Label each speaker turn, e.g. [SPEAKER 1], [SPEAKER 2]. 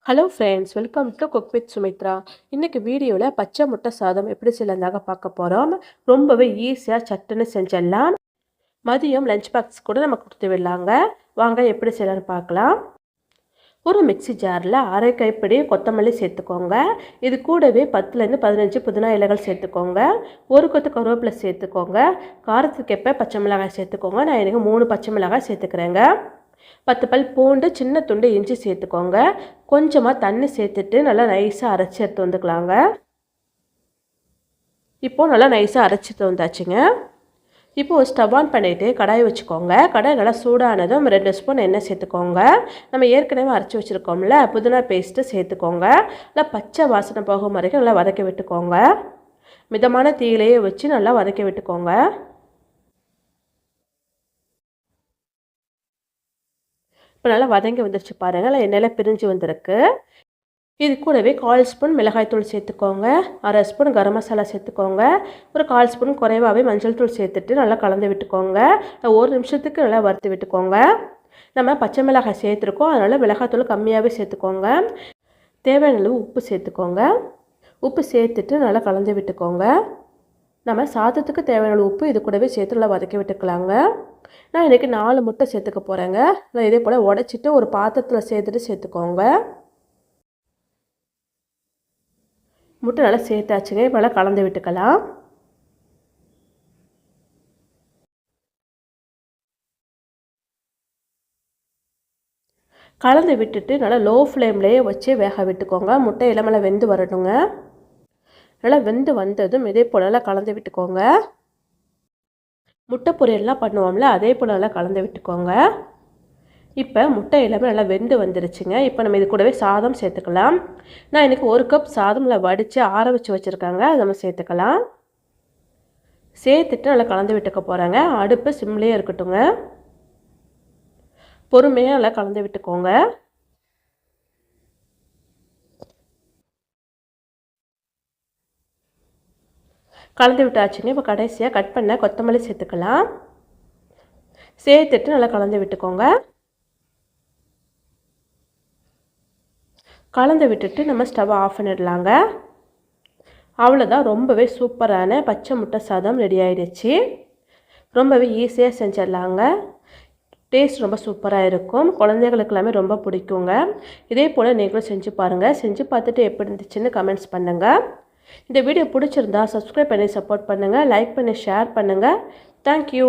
[SPEAKER 1] Hello friends, welcome to cook with Sumitra. இன்றைக்கி வீடியோவில் பச்சை முட்டை சாதம் எப்படி செய்யலாம்தாங்க பார்க்க போகிறோம். ரொம்பவே ஈஸியாக சட்டுன்னு செஞ்சிடலாம். மதியம் லஞ்ச் பாக்ஸ் கூட நம்ம கொடுத்து விடலாங்க. வாங்க எப்படி செய்யலான்னு பார்க்கலாம். ஒரு மிக்ஸி ஜாரில் அரை கைப்பிடி கொத்தமல்லி சேர்த்துக்கோங்க. இது கூடவே 10லேருந்து 15 புதினா இலைகள் சேர்த்துக்கோங்க. ஒரு கொத்து கருவேப்பிலை சேர்த்துக்கோங்க. காரத்துக்கு எப்போ பச்சை மிளகாய் சேர்த்துக்கோங்க. நான் எனக்கு 3 பச்சை மிளகாய் சேர்த்துக்கிறேங்க. 10 பல் பூண்டு, சின்ன துண்டு இஞ்சி சேர்த்துக்கோங்க. கொஞ்சமாக தண்ணி சேர்த்துட்டு நல்லா நைஸாக அரைச்சி எடுத்து வந்துக்கலாங்க. இப்போது நல்லா நைஸாக அரைச்சிட்டு வந்தாச்சுங்க. இப்போது ஸ்டவ் ஆன் பண்ணிவிட்டு கடாய் வச்சுக்கோங்க. கடாய் நல்லா சூடானதும் 2 ஸ்பூன் எண்ணெய் சேர்த்துக்கோங்க. நம்ம ஏற்கனவே அரைச்சி வச்சுருக்கோம்ல புதினா பேஸ்ட்டு சேர்த்துக்கோங்க. நல்லா பச்சை வாசனை போகும் வரைக்கும் நல்லா வதக்கி விட்டுக்கோங்க. மிதமான தீயிலேயே வச்சு நல்லா வதக்கி விட்டுக்கோங்க. இப்போ நல்லா வதங்கி வந்துருச்சு பாருங்கள். நல்லா எண்ணெயில் பிரிஞ்சு வந்திருக்கு. இது கூடவே 1/4 ஸ்பூன் மிளகாய்த்தூள் சேர்த்துக்கோங்க. அரை ஸ்பூன் கரம் மசாலா சேர்த்துக்கோங்க. ஒரு 1/4 ஸ்பூன் குறைவாகவே மஞ்சள் தூள் சேர்த்துட்டு நல்லா கலந்து விட்டுக்கோங்க. 1 நிமிஷத்துக்கு நல்லா வறுத்து விட்டுக்கோங்க. நம்ம பச்சை மிளகாய் சேர்த்துருக்கோம், அதனால் மிளகாய்த்தூள் கம்மியாகவே சேர்த்துக்கோங்க. தேவையான அளவு உப்பு சேர்த்துக்கோங்க. உப்பு சேர்த்துட்டு நல்லா கலந்து விட்டுக்கோங்க. நம்ம சாதத்துக்கு தேவையான உப்பு இது கூடவே சேர்த்து நல்லா வதக்கி விட்டுக்கலாங்க. நான் இன்றைக்கி 4 முட்டை சேர்த்துக்க போகிறேங்க. நான் இதே போல் உடச்சிட்டு ஒரு பாத்திரத்தில் சேர்த்துக்கோங்க. முட்டை நல்லா சேர்த்தாச்சுங்க. இப்போ நல்லா கலந்து விட்டுக்கலாம். கலந்து விட்டுட்டு நல்லா லோ ஃப்ளேம்லேயே வச்சு வேக விட்டுக்கோங்க. முட்டை இளமெல்லாம் வெந்து வரணுங்க. நல்லா வெந்து வந்ததும் இதே போல் நல்லா கலந்து விட்டுக்கோங்க. முட்டை பொரியல்லாம் பண்ணுவோம்ல, அதே போல் நல்லா கலந்து விட்டுக்கோங்க. இப்போ முட்டை எல்லாமே நல்லா வெந்து வந்துருச்சுங்க. இப்போ நம்ம இது கூடவே சாதம் சேர்த்துக்கலாம். நான் இன்றைக்கி 1 கப் சாதம் வடித்து ஆற வச்சு வச்சுருக்காங்க, அதை நம்ம சேர்த்துக்கலாம். சேர்த்துட்டு நல்லா கலந்து விட்டுக்க போகிறேங்க. அடுப்பு சிம்லேயே இருக்கட்டுங்க. பொறுமையாக நல்லா கலந்து விட்டுக்கோங்க. கலந்து விட்டாச்சுங்க. இப்போ கடைசியாக கட் பண்ண கொத்தமல்லி சேர்த்துக்கலாம். சேர்த்துட்டு நல்லா கலந்து விட்டுக்கோங்க. கலந்து விட்டுட்டு நம்ம ஸ்டவ் ஆஃப் பண்ணிடலாங்க. அவ்வளோதான், ரொம்பவே சூப்பரான பச்சை முட்டை சாதம் ரெடி ஆகிடுச்சு. ரொம்பவே ஈஸியாக செஞ்சிடலாங்க. டேஸ்ட் ரொம்ப சூப்பராக இருக்கும். குழந்தைகளுக்கு எல்லாமே ரொம்ப பிடிக்குங்க. இதே போல் நீங்களும் செஞ்சு பாருங்கள். செஞ்சு பார்த்துட்டு எப்படி இருந்துச்சுன்னு கமெண்ட்ஸ் பண்ணுங்கள். இந்த வீடியோ பிடிச்சிருந்தா சப்ஸ்கிரைப் பண்ணி சப்போர்ட் பண்ணுங்கள். லைக் பண்ணி ஷேர் பண்ணுங்கள். தேங்க்யூ.